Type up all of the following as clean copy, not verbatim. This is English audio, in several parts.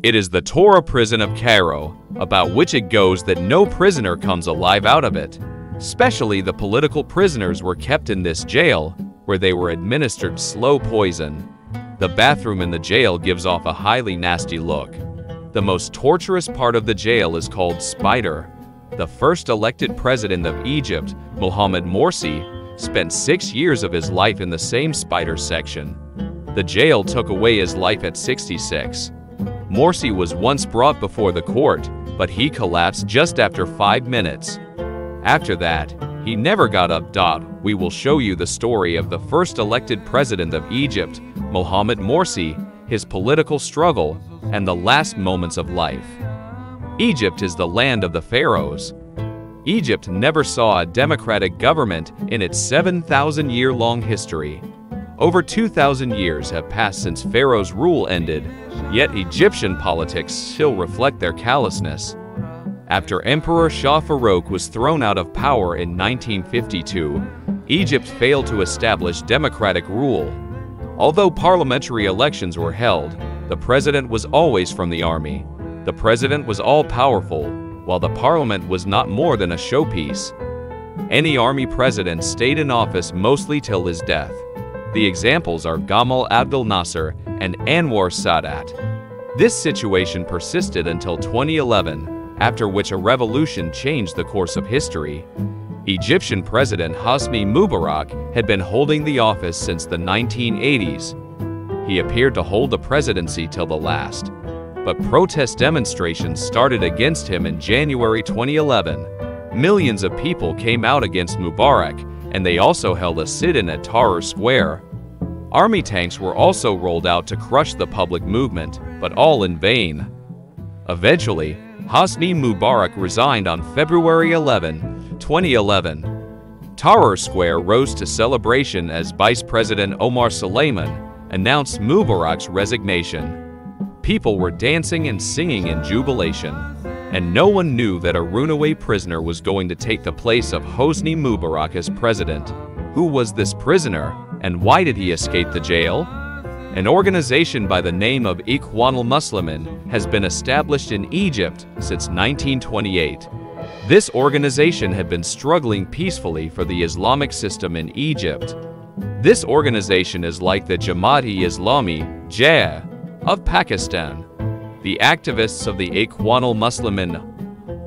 It is the Torah prison of Cairo, about which it goes that no prisoner comes alive out of it. Especially the political prisoners were kept in this jail, where they were administered slow poison. The bathroom in the jail gives off a highly nasty look. The most torturous part of the jail is called Spider. The first elected president of Egypt, Mohamed Morsi, spent 6 years of his life in the same Spider section. The jail took away his life at 66. Morsi was once brought before the court, but he collapsed just after 5 minutes. After that, he never got up. We will show you the story of the first elected president of Egypt, Mohamed Morsi, his political struggle, and the last moments of life. Egypt is the land of the pharaohs. Egypt never saw a democratic government in its 7,000-year-long history. Over 2,000 years have passed since Pharaoh's rule ended, yet Egyptian politics still reflect their callousness. After Emperor Shah Farouk was thrown out of power in 1952, Egypt failed to establish democratic rule. Although parliamentary elections were held, the president was always from the army. The president was all-powerful, while the parliament was not more than a showpiece. Any army president stayed in office mostly till his death. The examples are Gamal Abdel Nasser and Anwar Sadat. This situation persisted until 2011, after which a revolution changed the course of history. Egyptian President Hosni Mubarak had been holding the office since the 1980s. He appeared to hold the presidency till the last. But protest demonstrations started against him in January 2011. Millions of people came out against Mubarak, and they also held a sit-in at Tahrir Square. Army tanks were also rolled out to crush the public movement, but all in vain. Eventually, Hosni Mubarak resigned on February 11, 2011. Tahrir Square rose to celebration as Vice President Omar Suleiman announced Mubarak's resignation. People were dancing and singing in jubilation, and no one knew that a runaway prisoner was going to take the place of Hosni Mubarak as president. Who was this prisoner, and why did he escape the jail? An organization by the name of Ikhwan al-Muslimin has been established in Egypt since 1928. This organization had been struggling peacefully for the Islamic system in Egypt. This organization is like the Jamaat-e-Islami (JA) of Pakistan. The activists of the Ikhwan al-Muslimin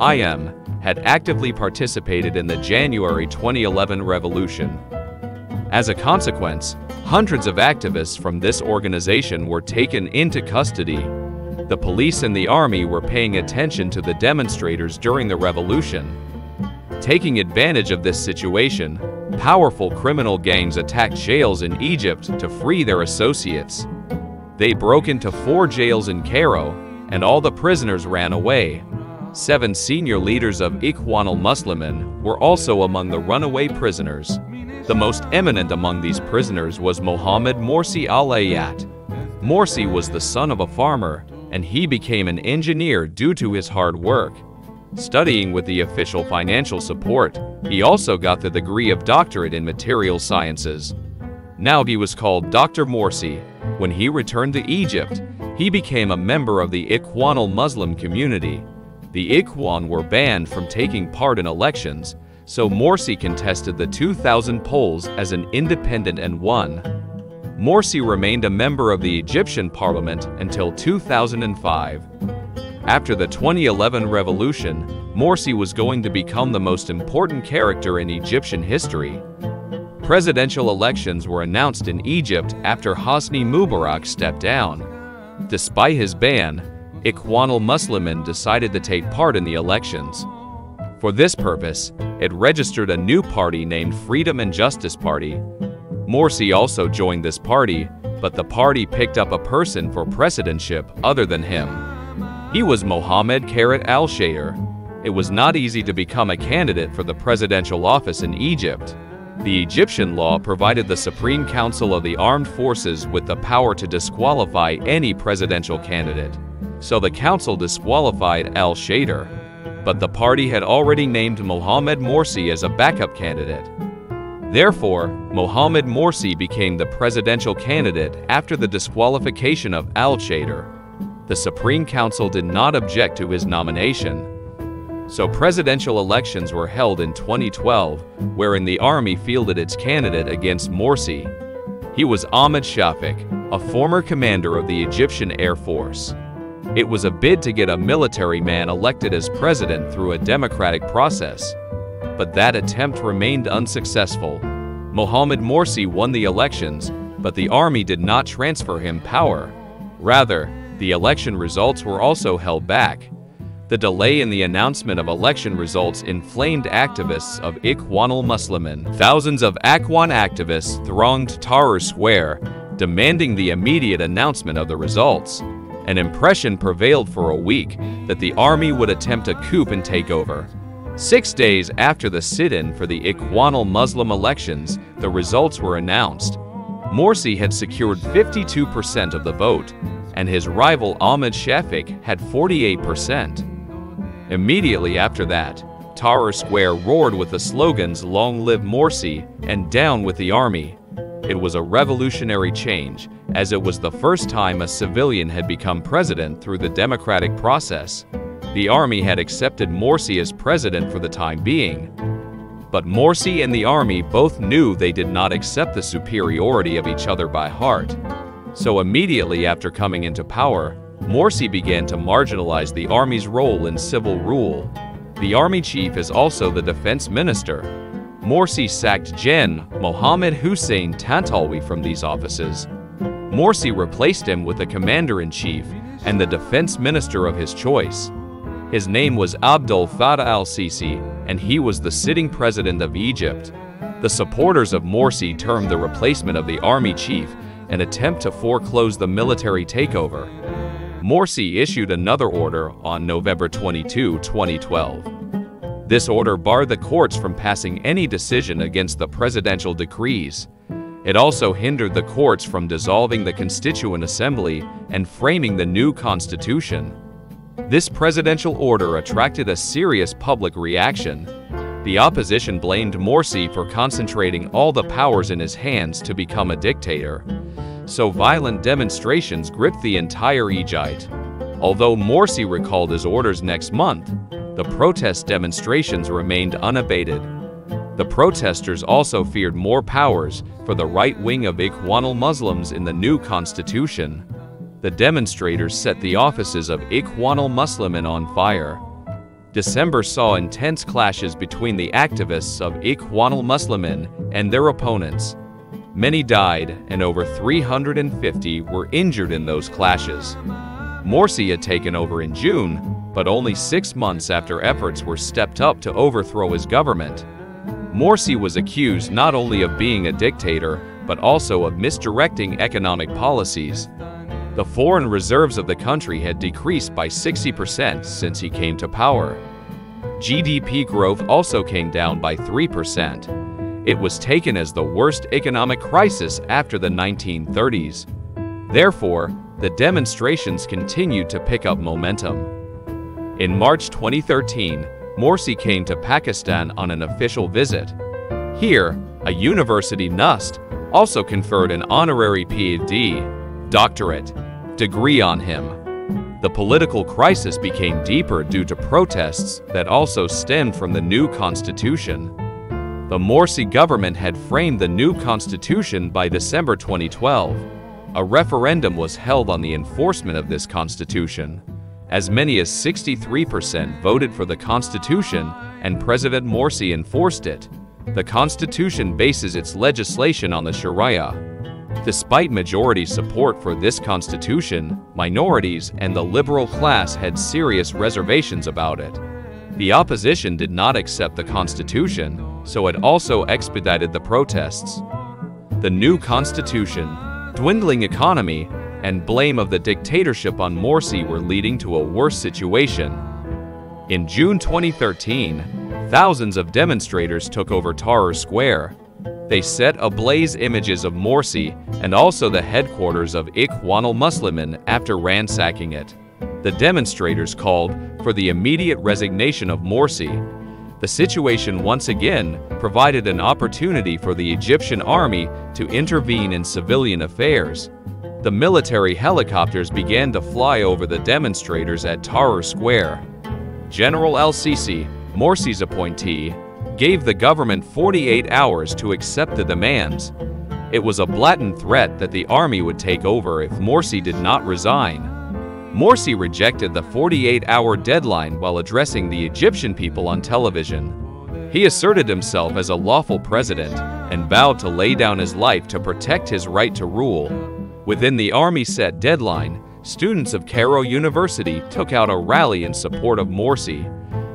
(IM) had actively participated in the January 2011 revolution. As a consequence, hundreds of activists from this organization were taken into custody. The police and the army were paying attention to the demonstrators during the revolution. Taking advantage of this situation, powerful criminal gangs attacked jails in Egypt to free their associates. They broke into 4 jails in Cairo, and all the prisoners ran away. 7 senior leaders of Ikhwan al-Muslimin were also among the runaway prisoners. The most eminent among these prisoners was Mohamed Morsi al-Ayat. Morsi was the son of a farmer, and he became an engineer due to his hard work. Studying with the official financial support, he also got the degree of doctorate in material sciences. Now he was called Dr. Morsi. When he returned to Egypt, he became a member of the Ikhwan al-Muslim community. The Ikhwan were banned from taking part in elections, so Morsi contested the 2000 polls as an independent and won. Morsi remained a member of the Egyptian parliament until 2005. After the 2011 revolution, Morsi was going to become the most important character in Egyptian history. Presidential elections were announced in Egypt after Hosni Mubarak stepped down. Despite his ban, Ikhwan al-Muslimin decided to take part in the elections. For this purpose, it registered a new party named Freedom and Justice Party. Morsi also joined this party, but the party picked up a person for presidentship other than him. He was Mohamed al-Shayr. It was not easy to become a candidate for the presidential office in Egypt. The Egyptian law provided the Supreme Council of the Armed Forces with the power to disqualify any presidential candidate. So the council disqualified al-Shayr, but the party had already named Mohamed Morsi as a backup candidate. Therefore, Mohamed Morsi became the presidential candidate after the disqualification of al-Shayr. The Supreme Council did not object to his nomination. So presidential elections were held in 2012, wherein the army fielded its candidate against Morsi. He was Ahmed Shafik, a former commander of the Egyptian Air Force. It was a bid to get a military man elected as president through a democratic process. But that attempt remained unsuccessful. Mohamed Morsi won the elections, but the army did not transfer him power. Rather, the election results were also held back. The delay in the announcement of election results inflamed activists of Ikhwan al-Muslimin. Thousands of Ikhwan activists thronged Tahrir Square, demanding the immediate announcement of the results. An impression prevailed for a week that the army would attempt a coup and take over. 6 days after the sit-in for the Ikhwan al-Muslim elections, the results were announced. Morsi had secured 52% of the vote, and his rival Ahmed Shafik had 48%. Immediately after that, Tahrir Square roared with the slogans "Long live Morsi" and "Down with the army." It was a revolutionary change, as it was the first time a civilian had become president through the democratic process. The army had accepted Morsi as president for the time being. But Morsi and the army both knew they did not accept the superiority of each other by heart. So immediately after coming into power, Morsi began to marginalize the army's role in civil rule. The army chief is also the defense minister. Morsi sacked Gen. Mohammed Hussein Tantalwi from these offices. Morsi replaced him with the commander-in-chief and the defense minister of his choice. His name was Abdel Fattah al-Sisi, and he was the sitting president of Egypt. The supporters of Morsi termed the replacement of the army chief an attempt to foreclose the military takeover. Morsi issued another order on November 22, 2012. This order barred the courts from passing any decision against the presidential decrees. It also hindered the courts from dissolving the Constituent Assembly and framing the new constitution. This presidential order attracted a serious public reaction. The opposition blamed Morsi for concentrating all the powers in his hands to become a dictator. So violent demonstrations gripped the entire Egypt. Although Morsi recalled his orders next month, the protest demonstrations remained unabated. The protesters also feared more powers for the right wing of Ikhwan al-Muslims in the new constitution. The demonstrators set the offices of Ikhwan al-Muslimin on fire. December saw intense clashes between the activists of Ikhwan al-Muslimin and their opponents. Many died, and over 350 were injured in those clashes. Morsi had taken over in June, but only 6 months after efforts were stepped up to overthrow his government. Morsi was accused not only of being a dictator, but also of misdirecting economic policies. The foreign reserves of the country had decreased by 60% since he came to power. GDP growth also came down by 3%. It was taken as the worst economic crisis after the 1930s. Therefore, the demonstrations continued to pick up momentum. In March 2013, Morsi came to Pakistan on an official visit. Here, a university NUST also conferred an honorary PhD doctorate degree on him. The political crisis became deeper due to protests that also stemmed from the new constitution. The Morsi government had framed the new constitution by December 2012. A referendum was held on the enforcement of this constitution. As many as 63% voted for the constitution, and President Morsi enforced it. The constitution bases its legislation on the Sharia. Despite majority support for this constitution, minorities and the liberal class had serious reservations about it. The opposition did not accept the constitution, so it also expedited the protests. The new constitution, dwindling economy, and blame of the dictatorship on Morsi were leading to a worse situation. In June 2013, thousands of demonstrators took over Tahrir Square. They set ablaze images of Morsi and also the headquarters of Ikhwan al-Muslimin after ransacking it. The demonstrators called for the immediate resignation of Morsi. The situation once again provided an opportunity for the Egyptian army to intervene in civilian affairs. The military helicopters began to fly over the demonstrators at Tahrir Square. General al-Sisi, Morsi's appointee, gave the government 48 hours to accept the demands. It was a blatant threat that the army would take over if Morsi did not resign. Morsi rejected the 48-hour deadline while addressing the Egyptian people on television. He asserted himself as a lawful president and vowed to lay down his life to protect his right to rule. Within the army-set deadline, students of Cairo University took out a rally in support of Morsi.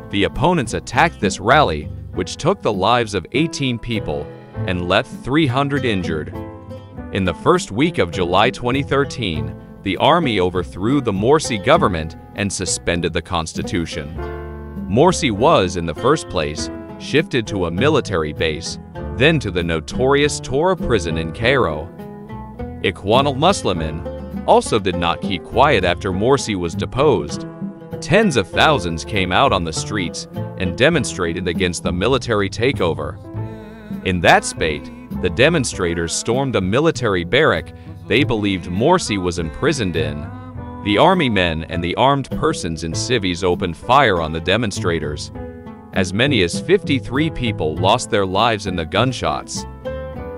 The opponents attacked this rally, which took the lives of 18 people and left 300 injured. In the first week of July 2013, the army overthrew the Morsi government and suspended the constitution. Morsi was, in the first place, shifted to a military base, then to the notorious Tora prison in Cairo. Ikhwan al-Muslimin also did not keep quiet after Morsi was deposed. Tens of thousands came out on the streets and demonstrated against the military takeover. In that spate, the demonstrators stormed a military barrack they believed Morsi was imprisoned in. The army men and the armed persons in civvies opened fire on the demonstrators. As many as 53 people lost their lives in the gunshots.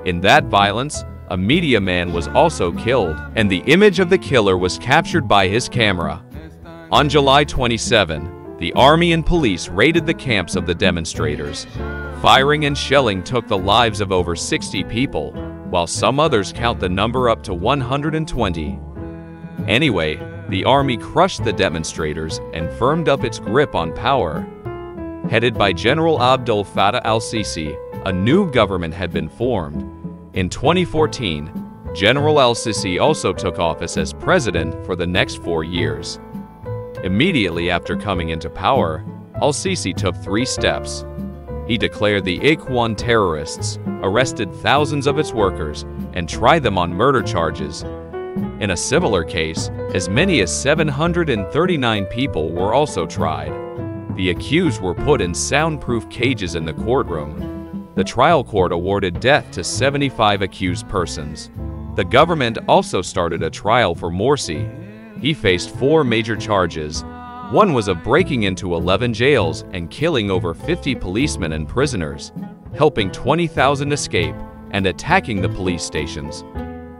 In that violence, a media man was also killed, and the image of the killer was captured by his camera. On July 27, the army and police raided the camps of the demonstrators. Firing and shelling took the lives of over 60 people, while some others count the number up to 120. Anyway, the army crushed the demonstrators and firmed up its grip on power. Headed by General Abdel Fattah al-Sisi, a new government had been formed. In 2014, General al-Sisi also took office as president for the next 4 years. Immediately after coming into power, al-Sisi took 3 steps. He declared the Ikhwan terrorists, arrested thousands of its workers, and tried them on murder charges. In a similar case, as many as 739 people were also tried. The accused were put in soundproof cages in the courtroom. The trial court awarded death to 75 accused persons. The government also started a trial for Morsi. He faced 4 major charges. One was of breaking into 11 jails and killing over 50 policemen and prisoners, helping 20,000 escape, and attacking the police stations.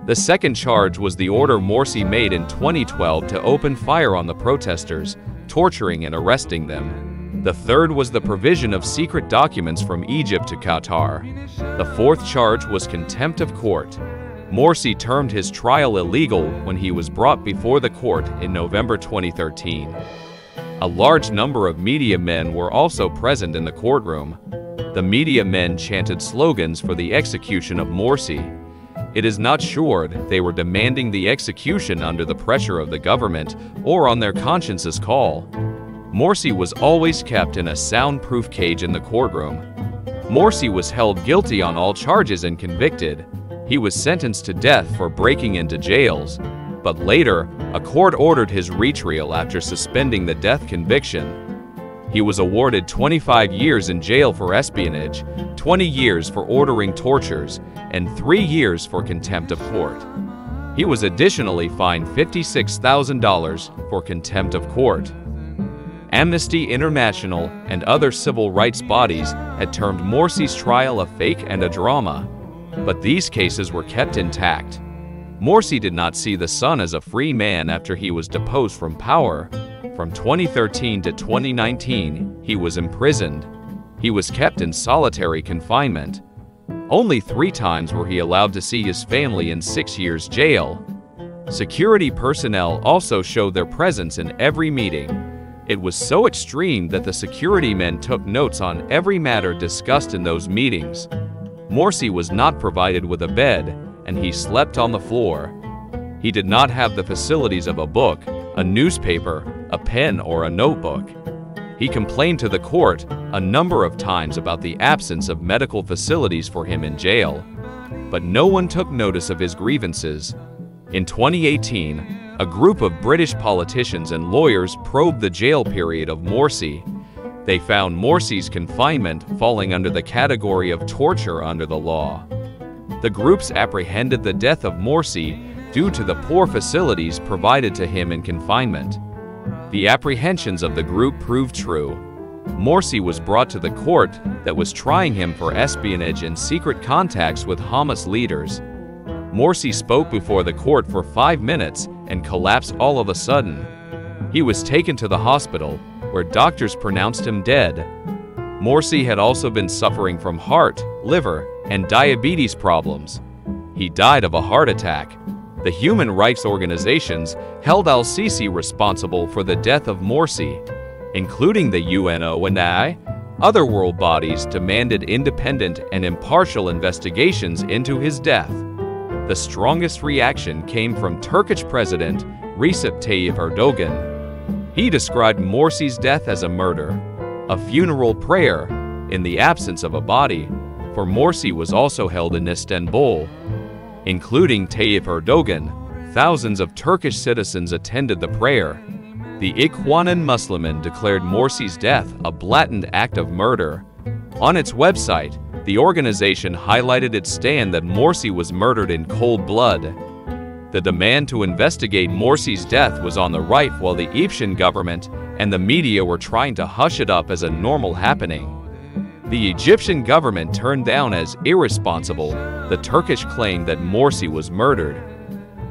The second charge was the order Morsi made in 2012 to open fire on the protesters, torturing and arresting them. The third was the provision of secret documents from Egypt to Qatar. The fourth charge was contempt of court. Morsi termed his trial illegal when he was brought before the court in November 2013. A large number of media men were also present in the courtroom. The media men chanted slogans for the execution of Morsi. It is not sure they were demanding the execution under the pressure of the government or on their conscience's call. Morsi was always kept in a soundproof cage in the courtroom. Morsi was held guilty on all charges and convicted. He was sentenced to death for breaking into jails, but later, a court ordered his retrial after suspending the death conviction. He was awarded 25 years in jail for espionage, 20 years for ordering tortures, and 3 years for contempt of court. He was additionally fined $56,000 for contempt of court. Amnesty International and other civil rights bodies had termed Morsi's trial a fake and a drama, but these cases were kept intact. Morsi did not see the sun as a free man after he was deposed from power. From 2013 to 2019, he was imprisoned. He was kept in solitary confinement. Only 3 times were he allowed to see his family in 6 years jail. Security personnel also showed their presence in every meeting. It was so extreme that the security men took notes on every matter discussed in those meetings. Morsi was not provided with a bed, and he slept on the floor. He did not have the facilities of a book, a newspaper, a pen, or a notebook. He complained to the court a number of times about the absence of medical facilities for him in jail, but no one took notice of his grievances. In 2018, a group of British politicians and lawyers probed the jail period of Morsi. They found Morsi's confinement falling under the category of torture under the law. The groups apprehended the death of Morsi due to the poor facilities provided to him in confinement. The apprehensions of the group proved true. Morsi was brought to the court that was trying him for espionage and secret contacts with Hamas leaders. Morsi spoke before the court for 5 minutes and collapsed all of a sudden. He was taken to the hospital, where doctors pronounced him dead. Morsi had also been suffering from heart, liver, and diabetes problems. He died of a heart attack. The human rights organizations held al-Sisi responsible for the death of Morsi, including the UNO and other world bodies demanded independent and impartial investigations into his death. The strongest reaction came from Turkish President Recep Tayyip Erdogan. He described Morsi's death as a murder, a funeral prayer, in the absence of a body, for Morsi was also held in Istanbul. Including Tayyip Erdogan, thousands of Turkish citizens attended the prayer. The Ikhwanul Muslimin declared Morsi's death a blatant act of murder. On its website, the organization highlighted its stand that Morsi was murdered in cold blood. The demand to investigate Morsi's death was on the right, while the Egyptian government and the media were trying to hush it up as a normal happening. The Egyptian government turned down as irresponsible the Turkish claim that Morsi was murdered.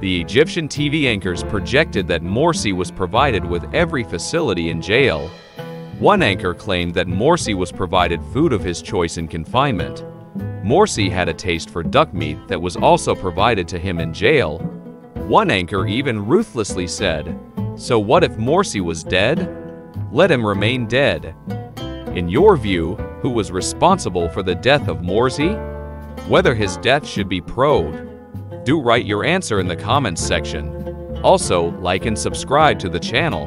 The Egyptian TV anchors projected that Morsi was provided with every facility in jail. One anchor claimed that Morsi was provided food of his choice in confinement. Morsi had a taste for duck meat that was also provided to him in jail. One anchor even ruthlessly said, "So what if Morsi was dead? Let him remain dead." In your view, who was responsible for the death of Morsi? Whether his death should be probed? Do write your answer in the comments section. Also, like and subscribe to the channel.